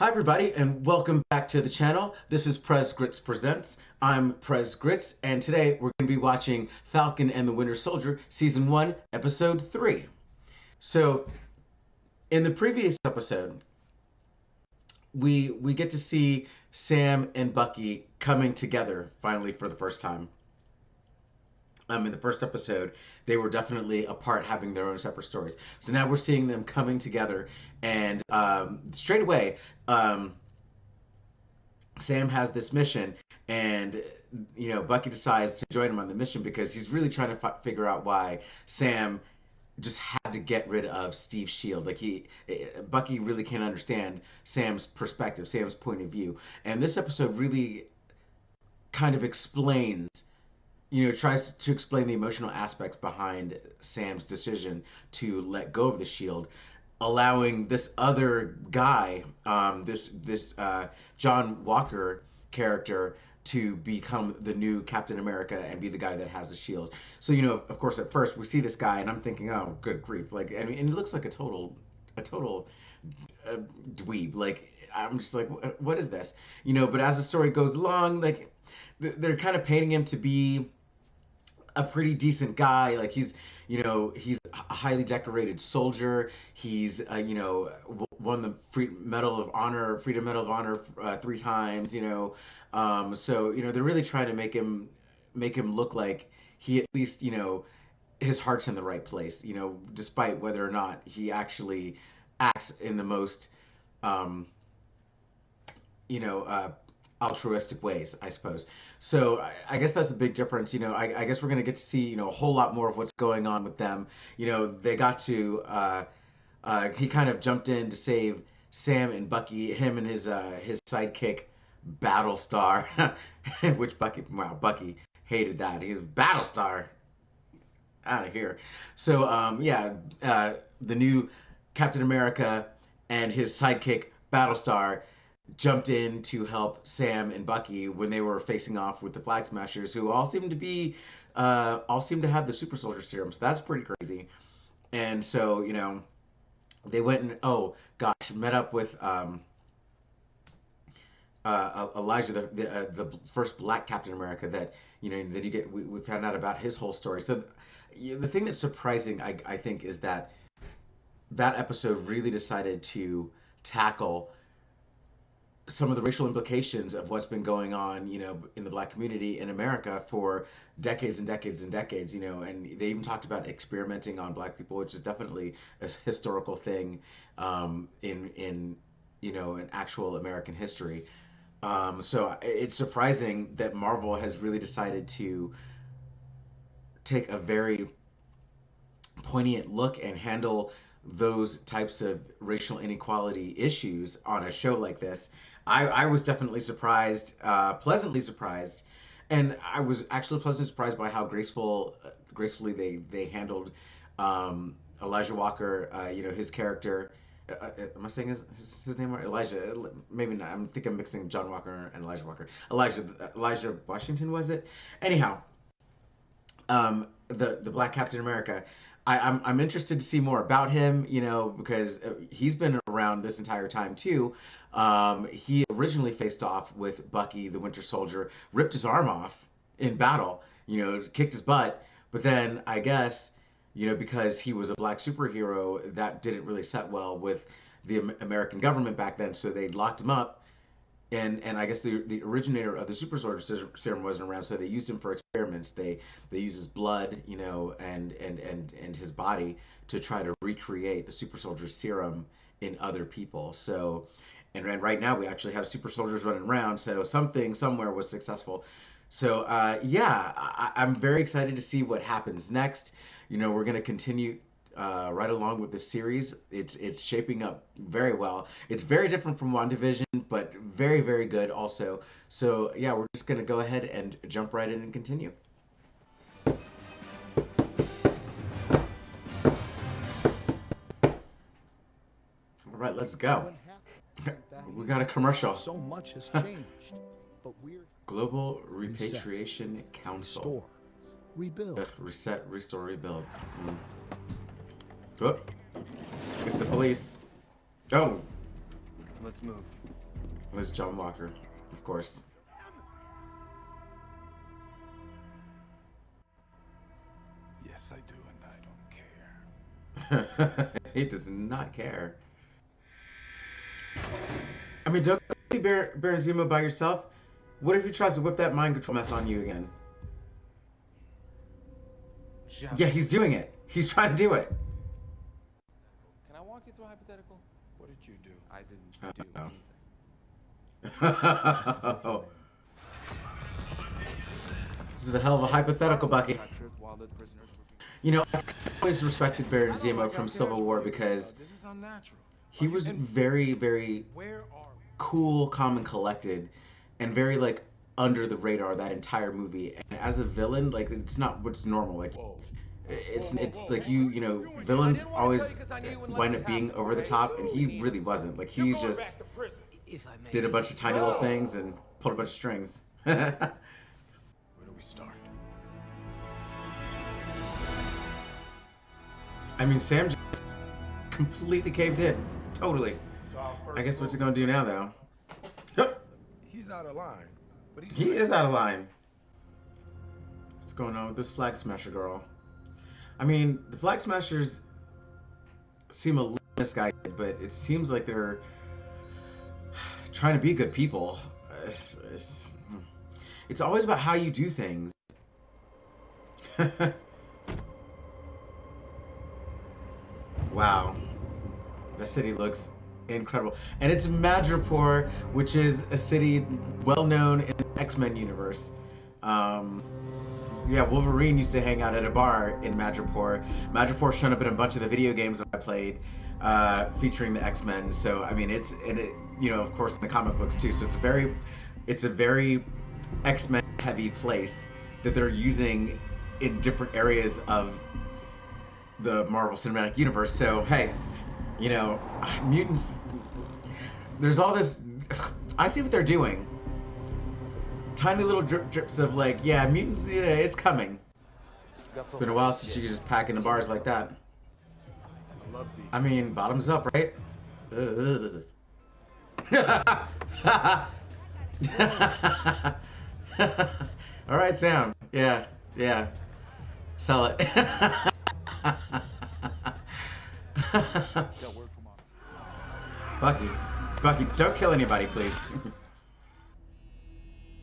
Hi everybody and welcome back to the channel. This is Prez Grits Presents. I'm Prez Grits and today we're going to be watching Falcon and the Winter Soldier Season 1 Episode 3. So in the previous episode we get to see Sam and Bucky coming together finally for the first time. In the first episode, they were definitely apart, having their own separate stories. So now we're seeing them coming together, and straight away, Sam has this mission, and Bucky decides to join him on the mission because he's really trying to figure out why Sam just had to get rid of Steve's shield. Bucky really can't understand Sam's perspective, Sam's point of view, and this episode really kind of explains. Tries to explain the emotional aspects behind Sam's decision to let go of the shield, allowing this other guy, this John Walker character, to become the new Captain America and be the guy that has the shield. So, of course, at first we see this guy, and I'm thinking, oh, good grief! And he looks like a total dweeb. I'm just like, what is this? But as the story goes along, they're kind of painting him to be a pretty decent guy. He's a highly decorated soldier. He's won the Freedom Medal of Honor 3 times. So they're really trying to make him look like he at least his heart's in the right place. Despite whether or not he actually acts in the most altruistic ways, I suppose. So I guess that's the big difference. I guess we're gonna get to see a whole lot more of what's going on with them. They got to he kind of jumped in to save Sam and Bucky, him and his sidekick Battlestar, which Bucky hated that. He was Battlestar, out of here. So the new Captain America and his sidekick Battlestar jumped in to help Sam and Bucky when they were facing off with the Flag Smashers, who all seem to have the super soldier serum. So that's pretty crazy. And so they went and met up with Elijah, the first Black Captain America that we found out about his whole story. So the thing that's surprising, I think, is that episode really decided to tackle some of the racial implications of what's been going on, in the Black community in America for decades and decades and decades, and they even talked about experimenting on Black people, which is definitely a historical thing, in in actual American history. So it's surprising that Marvel has really decided to take a very poignant look and handle those types of racial inequality issues on a show like this. I was definitely surprised, pleasantly surprised, and I was actually pleasantly surprised by how gracefully they handled Elijah Walker, his character. Am I saying his name right? Elijah? Maybe not. I think I'm mixing John Walker and Elijah Walker. Elijah Washington, was it? Anyhow, the Black Captain America. I'm interested to see more about him, because he's been around this entire time too. He originally faced off with Bucky, the Winter Soldier, ripped his arm off in battle, kicked his butt. But then I guess, because he was a Black superhero, that didn't really set well with the American government back then. So they locked him up. And I guess the originator of the super soldier serum wasn't around, so they used him for experiments. They used his blood, and his body to try to recreate the super soldier serum in other people. So, and right now we actually have super soldiers running around. So something somewhere was successful. So I'm very excited to see what happens next. We're gonna continue right along with the series. It's shaping up very well. It's very different from WandaVision, but very, very good also. So yeah, we're just gonna go ahead and jump right in and continue. All right, let's go. We got a commercial. So much has changed, but we're Global Repatriation Council. restore, rebuild. Reset, restore, rebuild. Oh, it's the police. Oh, Let's move. There's John Walker, of course. Yes, I do, and I don't care. He does not care. I mean, don't go see Baron Zemo by yourself. What if he tries to whip that mind control mess on you again? Yeah, he's doing it. He's trying to do it. Can I walk you through a hypothetical? What did you do? I didn't do anything. This is the hell of a hypothetical, Bucky. Captured while the prisoners were being- You know, I always respected Baron Zemo from Civil War because This is unnatural. he was very, very Where are we? cool, calm, and collected, and very like under the radar that entire movie. And as a villain, like it's not what's normal. Like Whoa. it's like you know villains always wind up being over the top, and he really wasn't. Like he just did a bunch of tiny little things and pulled a bunch of strings. Where do we start? I mean, Sam just completely caved in. Totally. I guess what you gonna do now, though? He's out of line, but he's He is out of line. What's going on with this Flag Smasher girl? I mean, the Flag Smashers seem a little misguided, but it seems like they're trying to be good people. It's always about how you do things. Wow. That city looks incredible. And it's Madripoor, which is a city well known in the X-Men universe. Yeah, Wolverine used to hang out at a bar in Madripoor. Madripoor's shown up in a bunch of the video games that I played, featuring the X-Men. So I mean, it's you know, of course, in the comic books too. So it's a very X-Men heavy place that they're using in different areas of the Marvel Cinematic Universe. So hey, you know, mutants. There's all this. I see what they're doing. Tiny little drips of like, yeah, mutants. Yeah, it's coming. It's been a while since you could just pack into bars like that. I love these. I mean, bottoms up, right? All right, Sam. Yeah, yeah. Sell it. Bucky, don't kill anybody, please.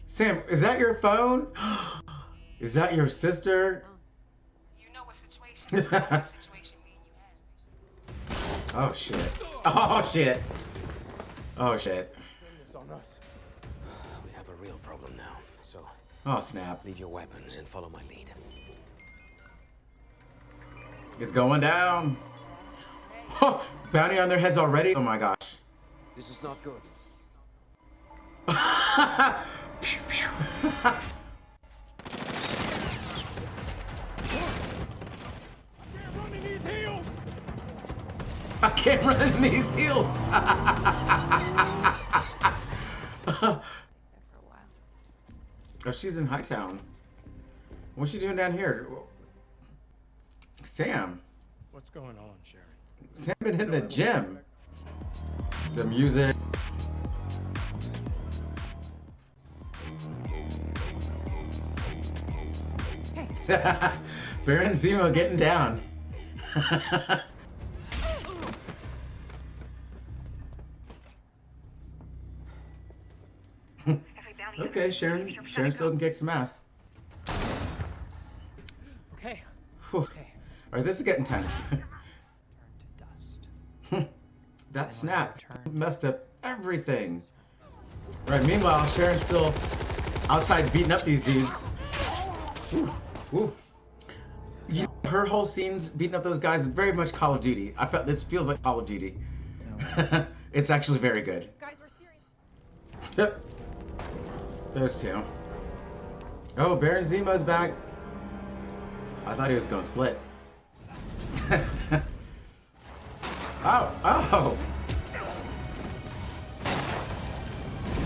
Sam, is that your phone? Is that your sister? You know what situation me and you had. Oh shit. Oh shit. Oh shit. It's on us. We have a real problem now, so Oh snap. leave your weapons and follow my lead. It's going down. Oh, bounty on their heads already? Oh my gosh. This is not good. Pew, pew. I can't run in these heels. Oh, she's in Hightown. What's she doing down here? Sam. What's going on, Sherry? Sam been hitting the gym. The music. Baron Zemo getting down. Okay, Sharon still can kick some ass. Okay. Whew. Okay. Alright, this is getting tense. Turn to dust. That snap messed up everything. Right, meanwhile, Sharon's still outside beating up these dudes. Ooh, ooh. You know, her whole scenes beating up those guys is very much Call of Duty. I felt this feels like Call of Duty. It's actually very good. Guys, we're serious. Yep. Those two. Oh, Baron Zemo's back. I thought he was gonna split. Oh, oh!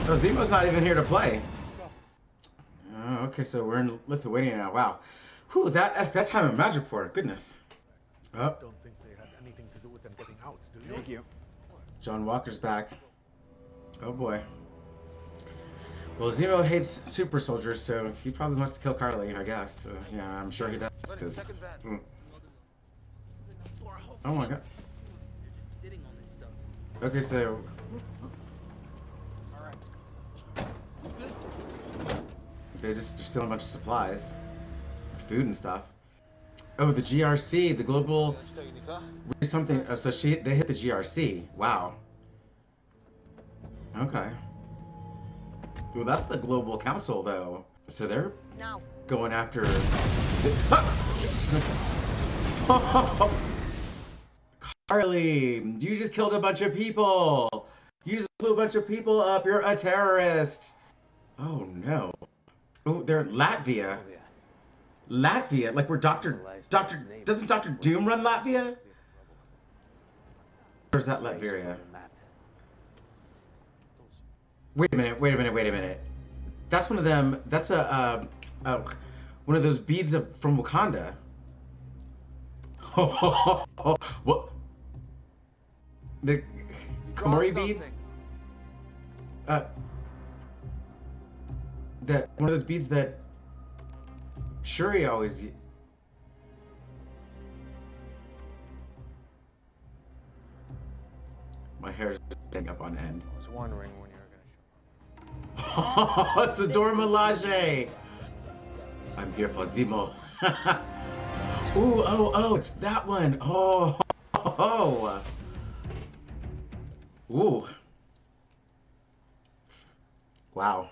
Oh, Zemo's not even here to play. Oh, okay, so we're in Lithuania now. Wow. Whew, that time in Madripoor. Goodness. Oh, Don't think they had anything to do with them getting out, do you? Thank you. John Walker's back. Oh boy. Well, Zemo hates super soldiers, so he probably wants to kill Carly, I guess. Yeah, I'm sure he does. Cause, mm. Oh my god. You're just sitting on this stuff. Okay, so All right. they're stealing a bunch of supplies, food and stuff. Oh, the GRC, the global something. Oh, so they hit the GRC. Wow. Okay. Well, that's the global council, though. So they're Now. going after. Carly, you just killed a bunch of people. You just blew a bunch of people up. You're a terrorist. Oh no. Oh, they're in Latvia. Latvia, like where doesn't Doctor Doom run Latvia? Where's that Latveria? Wait a minute. That's one of them. That's one of those beads from Wakanda. What? The Komori beads? That one of those beads that Shuri always. My hair's standing up on end. I was wondering when you were gonna show up. It's a Dora Milaje. I'm here for Zemo. Ooh, it's that one. Oh. Ooh. Wow.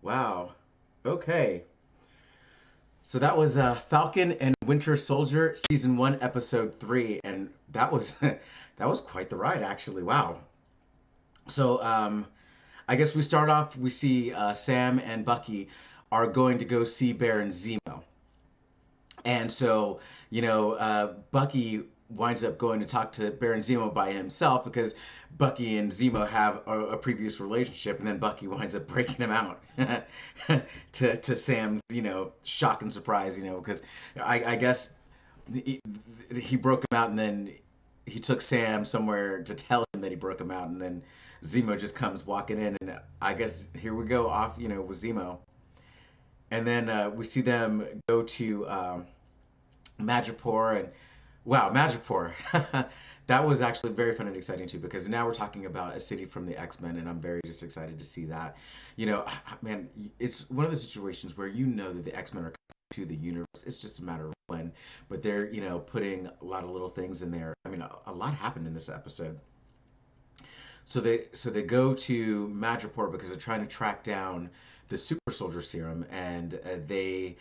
Wow. Okay. So that was Falcon and Winter Soldier season 1 episode 3, and that was that was quite the ride actually. Wow. So I guess we start off. We see Sam and Bucky are going to go see Baron Zemo, and so Bucky winds up going to talk to Baron Zemo by himself because Bucky and Zemo have a previous relationship, and then Bucky winds up breaking him out to Sam's shock and surprise, because I guess he broke him out, and then he took Sam somewhere to tell him that he broke him out, and then Zemo just comes walking in, and I guess here we go off with Zemo, and then we see them go to Madripoor, and wow, Madripoor. That was actually very fun and exciting too, because now we're talking about a city from the X-Men, and I'm very just excited to see that. Man, it's one of the situations where that the X-Men are coming to the universe. It's just a matter of when, but they're putting a lot of little things in there. I mean, a lot happened in this episode. So they go to Madripoor because they're trying to track down the super soldier serum, and they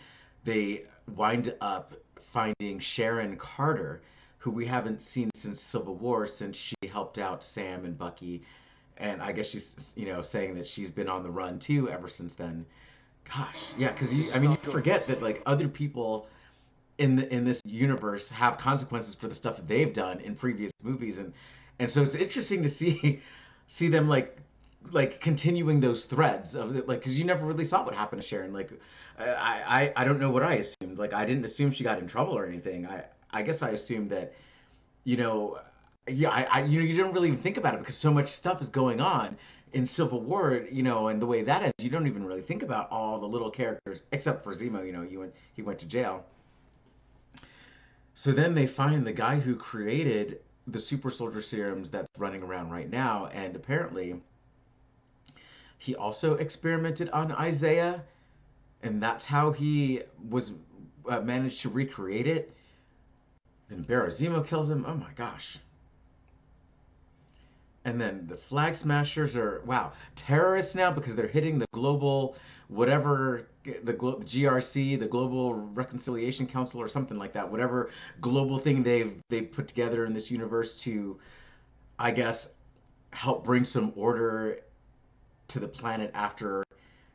wind up finding Sharon Carter, who we haven't seen since Civil War, since she helped out Sam and Bucky, and I guess she's saying that she's been on the run too ever since then. Gosh, yeah, because you forget that like other people in this universe have consequences for the stuff that they've done in previous movies, and so it's interesting to see them like continuing those threads of it, like, because you never really saw what happened to Sharon. Like, I don't know what I assumed. Like, I didn't assume she got in trouble or anything. I guess I assumed that, you don't really even think about it because so much stuff is going on in Civil War, and the way that ends, you don't even really think about all the little characters except for Zemo. He went to jail. So then they find the guy who created the super soldier serums that's running around right now, and apparently he also experimented on Isaiah, and that's how he was managed to recreate it. Then Baron Zemo kills him. Oh my gosh. And then the Flag Smashers are, terrorists now because they're hitting the global, whatever, the GRC, the Global Reconciliation Council or something like that, whatever global thing they've put together in this universe to, I guess, help bring some order to the planet after,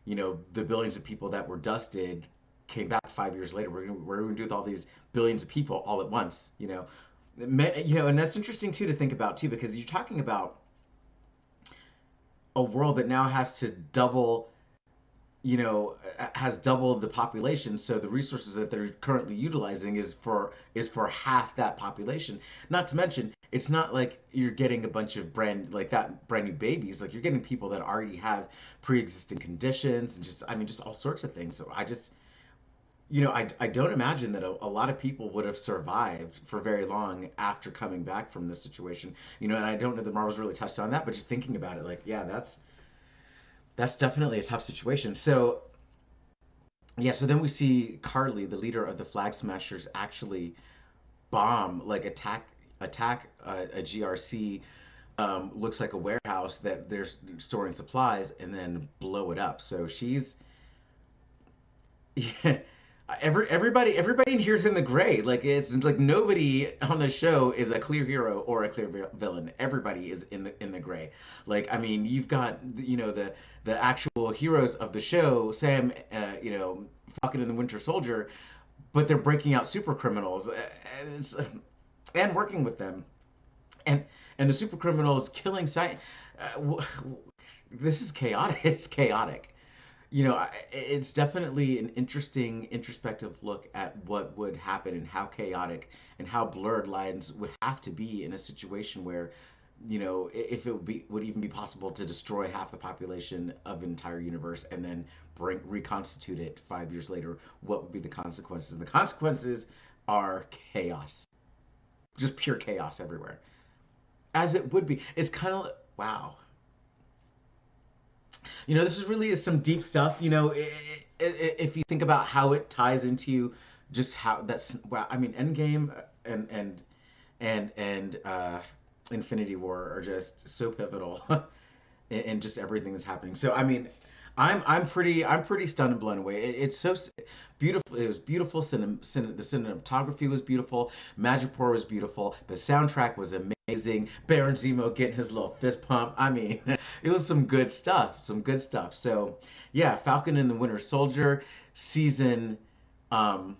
the billions of people that were dusted came back 5 years later. We're going to do with all these billions of people all at once, and that's interesting too to think about too, because you're talking about a world that now has to double, has doubled the population. So the resources that they're currently utilizing is for half that population. Not to mention, it's not like you're getting a bunch of brand new babies. Like, you're getting people that already have pre-existing conditions and just all sorts of things. So I don't imagine that a lot of people would have survived for very long after coming back from this situation. And I don't know that Marvel's really touched on that, but just thinking about it, like, yeah, that's definitely a tough situation. So, yeah, so then we see Carly, the leader of the Flag Smashers, actually attack a GRC, looks like a warehouse that they're storing supplies, and then blow it up. So she's, yeah, everybody in here's in the gray. Like, it's like nobody on the show is a clear hero or a clear villain. Everybody is in the gray. Like, I mean, you've got the actual heroes of the show, Sam, Falcon and the Winter Soldier, but they're breaking out super criminals, and working with them, and the super criminals killing this is chaotic. It's chaotic. It's definitely an interesting introspective look at what would happen and how chaotic and how blurred lines would have to be in a situation where, if it would even be possible to destroy half the population of an entire universe and then reconstitute it 5 years later. What would be the consequences? And the consequences are chaos, just pure chaos everywhere, as it would be. It's kind of wow. This really is some deep stuff. If you think about how it ties into just how that's, wow. I mean, Endgame and Infinity War are just so pivotal in just everything that's happening. So, I mean, I'm pretty stunned and blown away. It's so beautiful. It was beautiful. The cinematography was beautiful. Madripoor was beautiful. The soundtrack was amazing. Baron Zemo getting his little fist pump. I mean, it was some good stuff. So, yeah, Falcon and the Winter Soldier, season 1,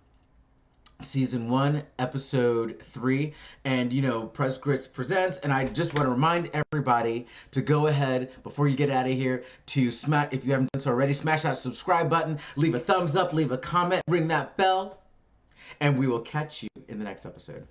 episode 3, and Press Grits presents. And I just want to remind everybody to go ahead before you get out of here to smash, if you haven't done so already, smash that subscribe button, leave a thumbs up, leave a comment, ring that bell, and we will catch you in the next episode.